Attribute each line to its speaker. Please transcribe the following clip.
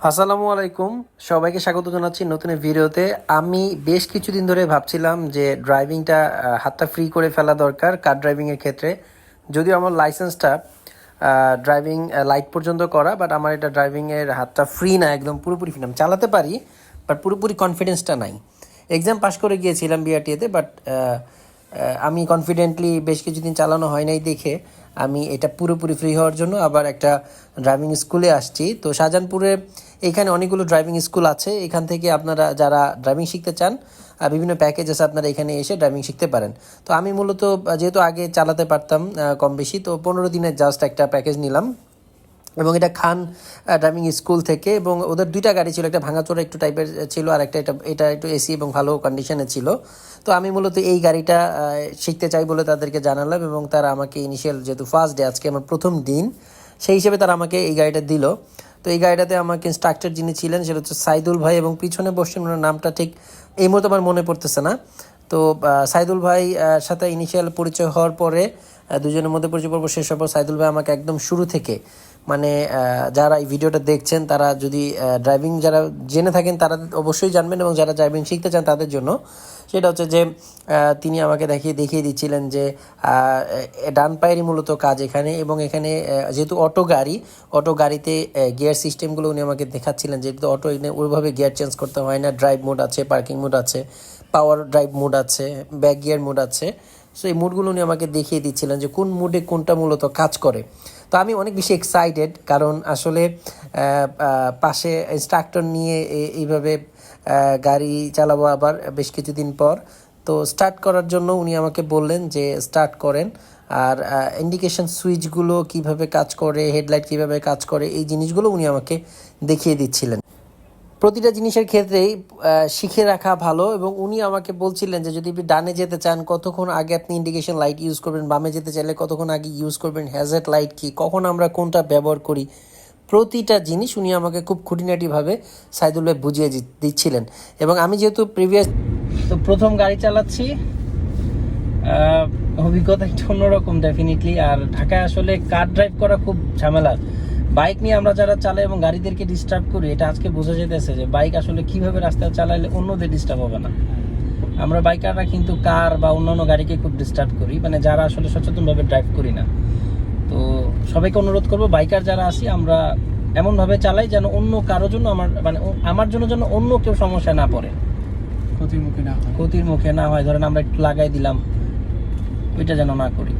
Speaker 1: আসসালামু আলাইকুম, সবাইকে স্বাগত জানাচ্ছি নতুন ভিডিওতে। আমি বেশ কিছুদিন ধরে ভাবছিলাম যে ড্রাইভিংটা হাতটা ফ্রি করে ফেলা দরকার কার ড্রাইভিংয়ের ক্ষেত্রে। যদিও আমার লাইসেন্সটা ড্রাইভিং লাইট পর্যন্ত করা, বাট আমার এটা ড্রাইভিংয়ের হাতটা ফ্রি না, একদম পুরোপুরি ফ্রি না। আমি চালাতে পারি বাট পুরোপুরি কনফিডেন্সটা নাই। এক্সাম পাশ করে গিয়েছিলাম বিআরটিএতে, বাট আমি কনফিডেন্টলি বেশ কিছুদিন চালানো হয় নাই দেখে আমি এটা পুরোপুরি ফ্রি হওয়ার জন্য আবার একটা ড্রাইভিং স্কুলে আসছি। তো শাহজাহানপুরে এখানে অনেকগুলো ড্রাইভিং স্কুল আছে, এখান থেকে আপনারা যারা ড্রাইভিং শিখতে চান বিভিন্ন প্যাকেজ আছে, আপনারা এখানে এসে ড্রাইভিং শিখতে পারেন। তো আমি মূলত যেহেতু আগে চালাতে পারতাম কম বেশি, তো 15 দিনের জাস্ট একটা প্যাকেজ নিলাম এবং এটা খান ড্রাইভিং স্কুল থেকে। এবং ওদের দুইটা গাড়ি ছিল, একটা ভাঙাচোরা একটু টাইপের ছিল আর একটা এটা একটু এসি এবং ভালো কন্ডিশনে ছিল। তো আমি মূলত এই গাড়িটা শিখতে চাই বলে তাদেরকে জানালাম এবং তারা আমাকে ইনিশিয়াল, যেহেতু ফার্স্ট ডে আজকে আমার প্রথম দিন, সেই হিসেবে তারা আমাকে এই গাড়িটা দিল। তো এই গাড়িটাতে আমাকে ইনস্ট্রাক্টর যিনি ছিলেন সেটা হচ্ছে সাইদুল ভাই, এবং পিছনে বসছেন ওনার নামটা ঠিক এই মুহূর্তে আমার মনে পড়তেছে না। তো সাইদুল ভাই সাথে ইনিশিয়াল পরিচয় হওয়ার পরে দুজনের মধ্যে পরিচয় পর্ব শেষ হওয়ার পর সাইদুল ভাই আমাকে একদম শুরু থেকে, মানে যারা এই ভিডিওটা দেখছেন তারা যদি ড্রাইভিং যারা জেনে থাকেন তারা অবশ্যই জানবেন, এবং যারা ড্রাইভিং শিখতে চান তাদের জন্য সেটা হচ্ছে যে তিনি আমাকে দেখিয়ে দিচ্ছিলেন যে ডান পায়েরই মূলত কাজ এখানে। এবং এখানে যেহেতু অটো গাড়িতে গিয়ার সিস্টেমগুলো উনি আমাকে দেখাচ্ছিলেন, যেহেতু অটো এখানে ওইভাবে গিয়ার চেঞ্জ করতে হয় না। ড্রাইভ মোড আছে, পার্কিং মোড আছে, পাওয়ার ড্রাইভ মোড আছে, ব্যাক গিয়ার মোড আছে। সো এই মুডগুলো উনি আমাকে দেখিয়ে দিচ্ছিলেন যে কোন মুডে কোনটা মূলত কাজ করে। তো আমি অনেক বেশি এক্সাইটেড, কারণ আসলে পাশে ইনস্ট্রাক্টর নিয়ে এইভাবে গাড়ি চালাবো আবার বেশ কিছুদিন পর। তো স্টার্ট করার জন্য উনি আমাকে বললেন যে স্টার্ট করেন, আর ইন্ডিকেশন সুইচগুলো কিভাবে কাজ করে, হেডলাইট কিভাবে কাজ করে, এই জিনিসগুলো উনি আমাকে দেখিয়ে দিচ্ছিলেন। প্রতিটা জিনিসের ক্ষেত্রেই শিখে রাখা ভালো। এবং উনি আমাকে বলছিলেন যে যদি আপনি ডানে যেতে চান কতক্ষণ আগে আপনি ইন্ডিকেশন লাইট ইউজ করবেন, বামে যেতে চাইলে কতক্ষণ আগে ইউজ করবেন, হ্যাজার্ড লাইট কি, কখন আমরা কোনটা ব্যবহার করি, প্রতিটা জিনিস উনি আমাকে খুব খুঁটিনাটিভাবে সাইদুল ভাই বুঝিয়ে দিচ্ছিলেন। এবং আমি যেহেতু প্রথম গাড়ি চালাচ্ছি, অভিজ্ঞতা একটু অন্যরকম ডেফিনেটলি। আর ঢাকায় আসলে কার ড্রাইভ করা খুব ঝামেলা। বাইক নিয়ে আমরা যারা চালাই এবং গাড়িদেরকে ডিস্টার্ব করি, এটা আজকে বোঝা যেতেছে যে বাইক আসলে কিভাবে রাস্তায় চালাইলে অন্যদের ডিস্টার্ব হবে না। আমরা বাইকাররা কিন্তু কার বা অন্যান্য গাড়িকে খুব ডিস্টার্ব করি, মানে যারা আসলে সচেতনভাবে ড্রাইভ করি না। তো সবাইকে অনুরোধ করবো, বাইকার যারা আছি আমরা এমনভাবে চালাই যেন অন্য কারোর জন্য আমার জন্য যেন অন্য কেউ সমস্যা না পড়ে, ক্ষতির মুখে না হয়। ধরেন আমরা একটু লাগাই দিলাম, ওইটা যেন না করি।